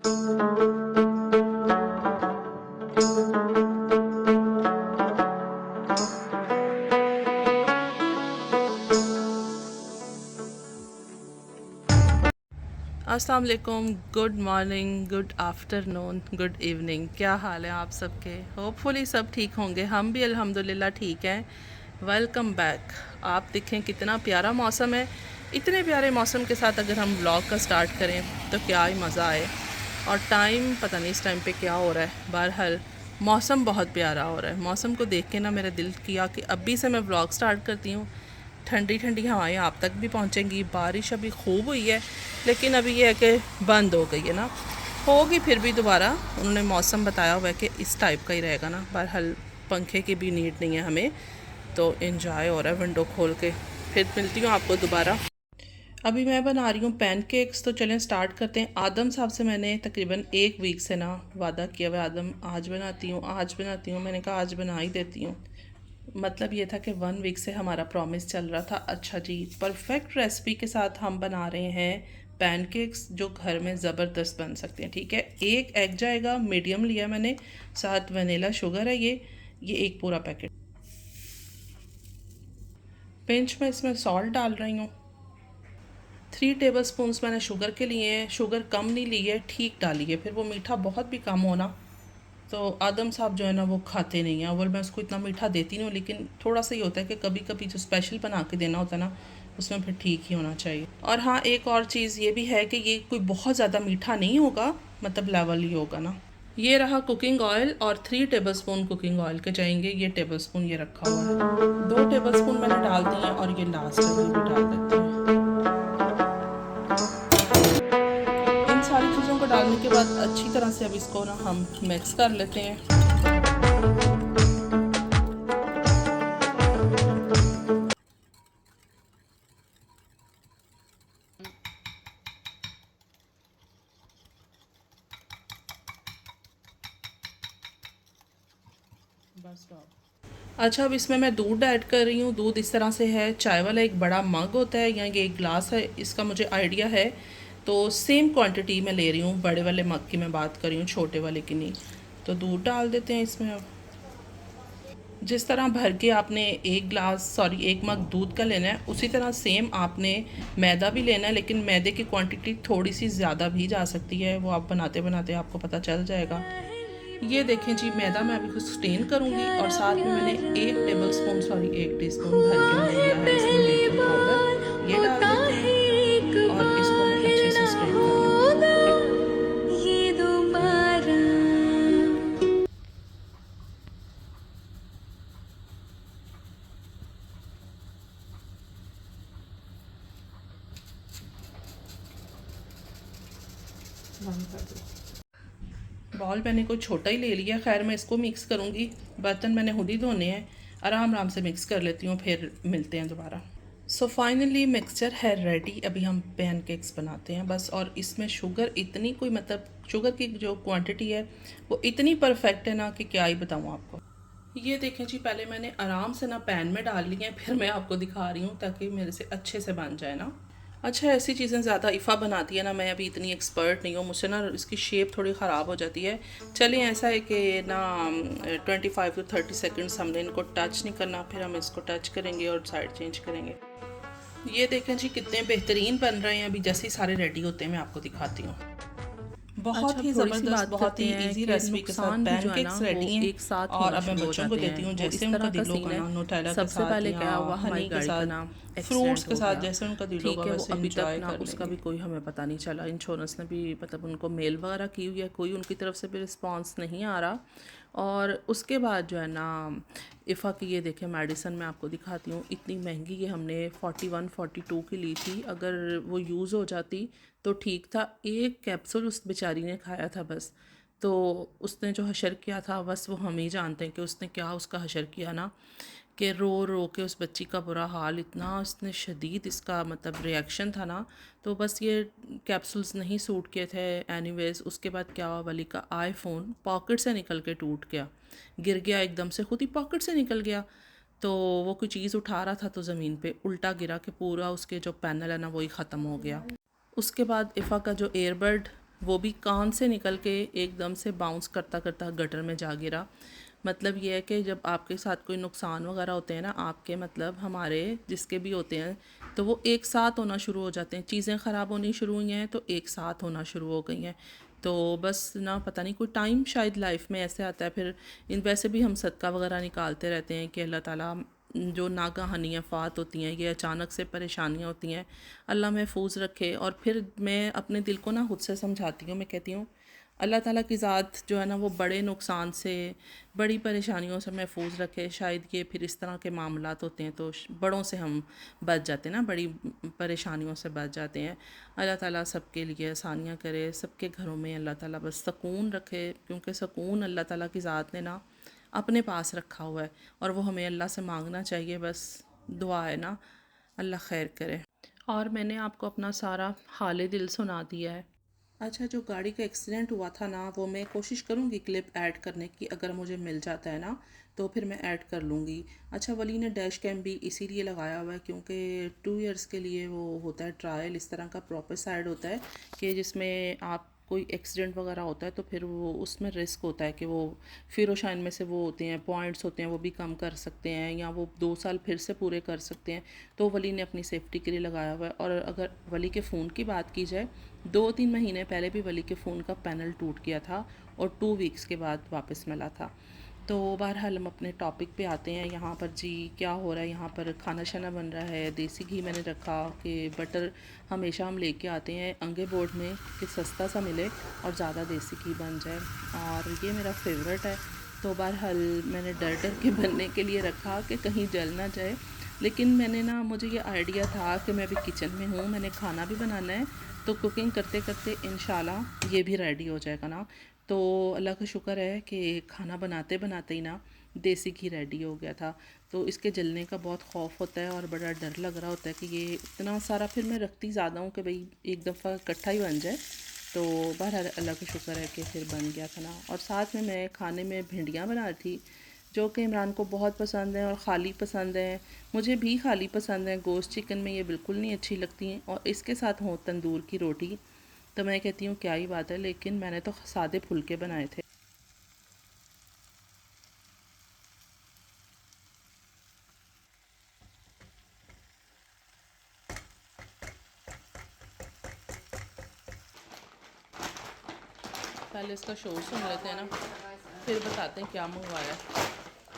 अस्सलाम वालेकुम, good morning, good afternoon, good evening. क्या हाल है आप सबके? होपफुली सब ठीक होंगे। हम भी अल्हम्दुलिल्लाह ठीक हैं। Welcome back. आप देखें कितना प्यारा मौसम है। इतने प्यारे मौसम के साथ अगर हम व्लॉग का स्टार्ट करें तो क्या ही मज़ा आए। और टाइम पता नहीं इस टाइम पे क्या हो रहा है। बहरहाल मौसम बहुत प्यारा हो रहा है। मौसम को देख के ना मेरा दिल किया कि अभी से मैं व्लॉग स्टार्ट करती हूँ। ठंडी ठंडी हवाएं आप तक भी पहुंचेंगी। बारिश अभी खूब हुई है, लेकिन अभी ये है कि बंद हो गई है ना। होगी फिर भी दोबारा। उन्होंने मौसम बताया हुआ है कि इस टाइप का ही रहेगा ना। बहरहाल पंखे की भी नीड नहीं है हमें, तो इन्जॉय हो रहा है विंडो खोल के। फिर मिलती हूँ आपको दोबारा। अभी मैं बना रही हूँ पैनकेक्स, तो चलें स्टार्ट करते हैं। आदम साहब से मैंने तकरीबन एक वीक से ना वादा किया हुआ, आदम आज बनाती हूँ, आज बनाती हूँ। मैंने कहा आज बना ही देती हूँ। मतलब ये था कि 1 वीक से हमारा प्रॉमिस चल रहा था। अच्छा जी, परफेक्ट रेसिपी के साथ हम बना रहे हैं पैनकेक्स जो घर में ज़बरदस्त बन सकते हैं। ठीक है, एक एग जाएगा, मीडियम लिया मैंने, साथ वनीला शुगर है ये एक पूरा पैकेट। पिंच में इसमें सॉल्ट डाल रही हूँ। 3 टेबल स्पून मैंने शुगर के लिए हैं। शुगर कम नहीं ली है, ठीक डाली है, फिर वो मीठा बहुत भी कम होना तो आदम साहब जो है ना वो खाते नहीं हैं। अव्वल मैं उसको इतना मीठा देती नहीं हूँ, लेकिन थोड़ा सा ही होता है कि कभी कभी जो स्पेशल बना के देना होता है ना, उसमें फिर ठीक ही होना चाहिए। और हाँ, एक और चीज़ ये भी है कि ये कोई बहुत ज़्यादा मीठा नहीं होगा, मतलब लेवल ही होगा ना। ये रहा कुकिंग ऑयल, और 3 टेबल स्पून कुकिंग ऑयल के जाएंगे। ये टेबल स्पून ये रखा हुआ है, 2 टेबल स्पून मैंने डाल दिए हैं, और ये लास्ट है, ये भी डाल देते हैं। इन सारी चीज़ों को डालने के बाद अच्छी तरह से अब इसको ना हम मिक्स कर लेते हैं। बस अच्छा, अब इसमें मैं दूध ऐड कर रही हूँ। दूध इस तरह से है, चाय वाला एक बड़ा मग होता है या ये एक गिलास है, इसका मुझे आइडिया है। तो सेम क्वांटिटी मैं ले रही हूँ। बड़े वाले मग की मैं बात कर रही हूँ, छोटे वाले की नहीं। तो दूध डाल देते हैं इसमें। अब जिस तरह भर के आपने एक मग दूध का लेना है, उसी तरह सेम आपने मैदा भी लेना है, लेकिन मैदे की क्वांटिटी थोड़ी सी ज़्यादा भी जा सकती है। वो आप बनाते बनाते आपको पता चल जाएगा। ये देखें जी, मैदा मैं अभी कुछ स्टेन करूँगी, और साथ में मैंने 1 टीस्पून भर के मैंने लिया है इसमें बेकिंग पाउडर। ये डाल देते हैं, और इसको मैं अच्छे से स्ट्रेन कर लूँगी। बॉल मैंने कोई छोटा ही ले लिया। खैर मैं इसको मिक्स करूँगी, बर्तन मैंने खुद ही धोने हैं। आराम आराम से मिक्स कर लेती हूँ, फिर मिलते हैं दोबारा। सो फाइनली मिक्सचर है रेडी। अभी हम पैनकेक्स बनाते हैं बस। और इसमें शुगर इतनी कोई, मतलब शुगर की जो क्वांटिटी है वो इतनी परफेक्ट है ना कि क्या ही बताऊँ आपको। ये देखें जी, पहले मैंने आराम से ना पैन में डाल लिए हैं, फिर मैं आपको दिखा रही हूँ ताकि मेरे से अच्छे से बन जाए ना। अच्छा, ऐसी चीज़ें ज़्यादा इफ़ा बनाती है ना, मैं अभी इतनी एक्सपर्ट नहीं हूँ, मुझसे ना इसकी शेप थोड़ी ख़राब हो जाती है। चलिए, ऐसा है कि ना 25 to 30 सेकेंड्स हमने इनको टच नहीं करना, फिर हम इसको टच करेंगे और साइड चेंज करेंगे। ये देखें जी कितने बेहतरीन बन रहे हैं। अभी जैसे ही सारे रेडी होते हैं मैं आपको दिखाती हूँ। बहुत अच्छा, ही थोड़ी सी ज़बरदस्त, बात बहुत करते ही हैं इजी कि रेसिपी के साथ नुकसान भी जो है ना पैनकेक्स वो रेडी हैं। एक साथ और होना अब मैं शुरू हो बच्चों को जाते देती हैं। हूँ वो जैसे इस उनका तरह का दिल होगा सीन है। ना, नूटेला के सबसे साथ पहले या क्या हुआ, हमारी हनी के गाड़ी का साथ, ना फ्रूट्स एक्सीडेंट के हो साथ, गया। जैसे उनका दिल ठीक होगा है, वो वैसे अभी तक इंजॉय ना कर उसका लेंगे। भी कोई हमें पता नहीं चला। इंश्योरेंस ने भी मतलब उनको मेल वगैरह की हुई है, कोई उनकी तरफ से भी रिस्पॉन्स नहीं आ रहा। और उसके बाद जो है ना, इफ़ा की ये देखें मेडिसन मैं आपको दिखाती हूँ। इतनी महंगी ये हमने 41-42 की ली थी। अगर वो यूज़ हो जाती तो ठीक था। एक कैप्सूल उस बेचारी ने खाया था बस। तो उसने जो हशर किया था, बस वो हम ही जानते हैं कि उसने क्या उसका हशर किया ना, कि रो रो के उस बच्ची का बुरा हाल, इतना उसने शदीद इसका मतलब रिएक्शन था ना। तो बस ये कैप्सूल्स नहीं सूट किए थे। एनीवेज उसके बाद क्या हुआ, वली का आईफोन पॉकेट से निकल के टूट गया, गिर गया एकदम से, खुद ही पॉकेट से निकल गया। तो वो कोई चीज़ उठा रहा था तो ज़मीन पे उल्टा गिरा के पूरा उसके जो पैनल है ना वही ख़त्म हो गया। उसके बाद इफ़ा का जो एयरबड वो भी कान से निकल के एकदम से बाउंस करता करता गटर में जा गिरा। मतलब ये है कि जब आपके साथ कोई नुकसान वगैरह होते हैं ना, आपके मतलब हमारे जिसके भी होते हैं, तो वो एक साथ होना शुरू हो जाते हैं। चीज़ें ख़राब होनी शुरू हुई हैं तो एक साथ होना शुरू हो गई हैं। तो बस ना पता नहीं कोई टाइम शायद लाइफ में ऐसे आता है। फिर इन वैसे भी हम सदका वगैरह निकालते रहते हैं कि अल्लाह ताला जो नागहानी आफ़ात होती हैं, ये अचानक से परेशानियाँ होती हैं, अल्लाह महफूज रखे। और फिर मैं अपने दिल को ना खुद से समझाती हूँ, मैं कहती हूँ अल्लाह ताला की ज़ात जो है ना वो बड़े नुकसान से, बड़ी परेशानियों से महफूज रखे। शायद ये फिर इस तरह के मामलात होते हैं तो बड़ों से हम बच जाते हैं ना, बड़ी परेशानियों से बच जाते हैं। अल्लाह ताला सबके लिए आसानियाँ करे, सबके घरों में अल्लाह ताला बस सुकून रखे, क्योंकि सुकून अल्लाह ताला की ज़ात ने ना अपने पास रखा हुआ है और वो हमें अल्लाह से मांगना चाहिए। बस दुआ है ना, अल्लाह खैर करे। और मैंने आपको अपना सारा हाल दिल सुना दिया है। अच्छा, जो गाड़ी का एक्सीडेंट हुआ था ना, वो मैं कोशिश करूँगी क्लिप ऐड करने की, अगर मुझे मिल जाता है ना तो फिर मैं ऐड कर लूँगी। अच्छा, वली ने डैश कैम भी इसीलिए लगाया हुआ है क्योंकि 2 इयर्स के लिए वो होता है ट्रायल, इस तरह का प्रॉपर साइड होता है कि जिसमें आप कोई एक्सीडेंट वगैरह होता है तो फिर वो उसमें रिस्क होता है कि वो फिर शाइन में से वो होते हैं पॉइंट्स होते हैं, वो भी कम कर सकते हैं या वो 2 साल फिर से पूरे कर सकते हैं। तो वली ने अपनी सेफ्टी के लिए लगाया हुआ है। और अगर वली के फ़ोन की बात की जाए, 2-3 महीने पहले भी वली के फ़ोन का पैनल टूट गया था और 2 वीक्स के बाद वापस मिला था। तो बहरहाल हम अपने टॉपिक पे आते हैं। यहाँ पर जी क्या हो रहा है, यहाँ पर खाना शाना बन रहा है। देसी घी मैंने रखा कि बटर हमेशा हम लेके आते हैं अंगे बोर्ड में कि सस्ता सा मिले और ज़्यादा देसी घी बन जाए, और ये मेरा फेवरेट है। तो बहरहाल मैंने डर डर के बनने के लिए रखा कि कहीं जल ना जाए। लेकिन मैंने ना, मुझे ये आइडिया था कि मैं अभी किचन में हूँ, मैंने खाना भी बनाना है, तो कुकिंग करते करते इंशाल्लाह ये भी रेडी हो जाएगा ना। तो अल्लाह का शुक्र है कि खाना बनाते बनाते ही ना देसी घी रेडी हो गया था। तो इसके जलने का बहुत खौफ होता है और बड़ा डर लग रहा होता है कि ये इतना सारा, फिर मैं रखती ज़्यादा हूँ कि भाई एक दफ़ा इकट्ठा ही बन जाए। तो बहरहाल अल्लाह का शुक्र है कि फिर बन गया था ना। और साथ में मैं खाने में भिंडियाँ बना रही थी जो कि इमरान को बहुत पसंद है और खाली पसंद है, मुझे भी खाली पसंद है। गोश्त चिकन में ये बिल्कुल नहीं अच्छी लगती हैं, और इसके साथ हो तंदूर की रोटी तो मैं कहती हूँ क्या ही बात है। लेकिन मैंने तो सादे फुलके बनाए थे। पहले इसका शोर सुन लेते हैं ना, फिर बताते हैं क्या मंगवाया।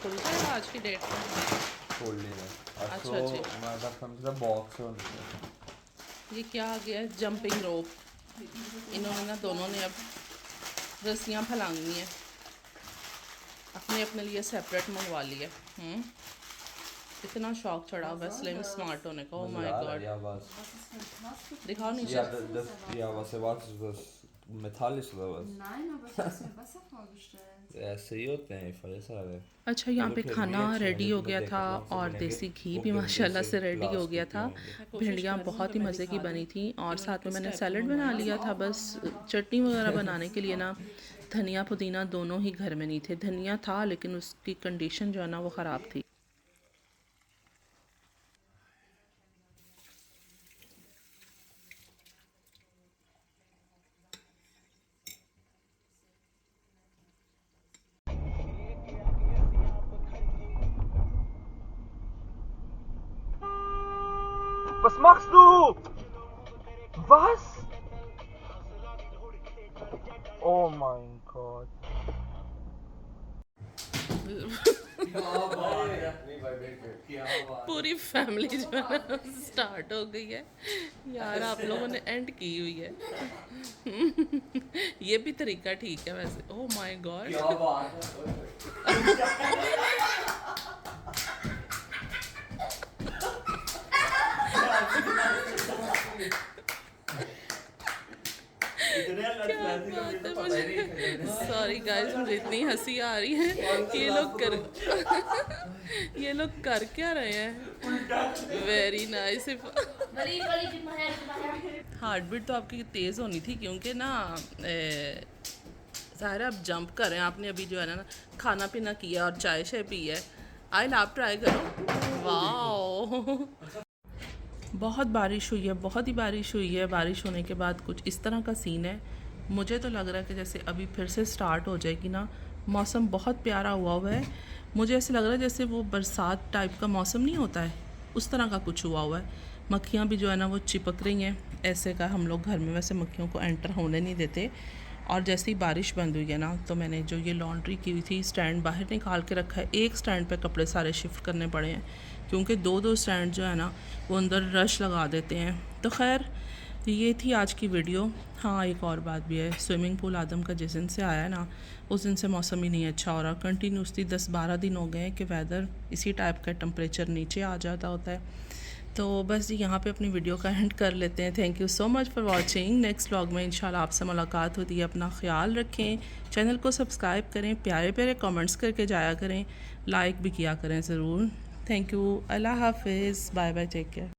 खुल जाएगा आज की डेट में? खोल लेना। अच्छा जी, माझा समजा बॉक्स है ये क्या आ गया है? जंपिंग रोप। इन्होंने ना दोनों ने अब रस्सियाँ फैलानी हैं, अपने अपने लिए सेपरेट मंगवा लिया। इतना शौक चढ़ा हुआ है स्लिम स्मार्ट होने का। Oh my God, Ja, was? दिखाओ नीचे। Ja, ja, was erwartest du? Das Metall ist oder was? Nein, aber ich habe mir Wasser vorgestellt. ऐसे ही होते हैं फले सारे। अच्छा, यहाँ पे फिर खाना भी अच्छे हैं, रेडी हो लेकिन गया मैं था देखा था और उनसे देसी बनेंगे, घी वो भी गंदे माशाल्लाह से से रेडी हो गया प्लास्टिक था। के होंगे। भिंडियाँ बहुत ही मज़े की बनी थी और साथ में मैंने सैलड बना लिया था। बस चटनी वगैरह बनाने के लिए ना धनिया पुदीना दोनों ही घर में नहीं थे। धनिया था लेकिन उसकी कंडीशन जो है ना वो ख़राब थी। Was machst du? Was? Oh mein Gott. पूरी फैमिली जो है ना स्टार्ट हो गई है यार, आप लोगों ने एंड की हुई है। ये भी तरीका ठीक है वैसे। Oh my God, sorry guys, मुझे इतनी हंसी आ रही है कि ये लोग कर क्या रहे हैं। Very nice. हार्ट बीट तो आपकी तेज़ होनी थी क्योंकि ना सारे आप जंप कर रहे हैं। आपने अभी जो है ना खाना पीना किया और चाय शाय पी है। आइल आप ट्राई करो। वाह, बहुत बारिश हुई है, बहुत ही बारिश हुई है। बारिश होने के बाद कुछ इस तरह का सीन है। मुझे तो लग रहा है कि जैसे अभी फिर से स्टार्ट हो जाएगी ना। मौसम बहुत प्यारा हुआ है। मुझे ऐसे लग रहा है जैसे वो बरसात टाइप का मौसम नहीं होता है, उस तरह का कुछ हुआ है। मक्खियाँ भी जो है ना वो चिपक रही हैं। ऐसे का हम लोग घर में वैसे मक्खियों को एंटर होने नहीं देते। और जैसे ही बारिश बंद हुई है ना, तो मैंने जो ये लॉन्ड्री की हुई थी स्टैंड बाहर निकाल के रखा है। एक स्टैंड पे कपड़े सारे शिफ्ट करने पड़े हैं, क्योंकि दो स्टैंड जो है ना वो अंदर रश लगा देते हैं। तो खैर ये थी आज की वीडियो। हाँ, एक और बात भी है, स्विमिंग पूल आदम का जिस दिन से आया है ना, उस दिन से मौसम ही नहीं अच्छा हो रहा। कंटिन्यूसली 10-12 दिन हो गए हैं कि वेदर इसी टाइप का, टेम्परेचर नीचे आ जाता होता है। तो बस यहाँ पे अपनी वीडियो का एंड कर लेते हैं। Thank you so much for watching. Next vlog में इंशाल्लाह आपसे मुलाकात होती है। अपना ख्याल रखें, चैनल को सब्सक्राइब करें, प्यारे प्यारे कमेंट्स करके जाया करें, लाइक भी किया करें ज़रूर। Thank you. अल्लाह हाफिज़। Bye bye, take care.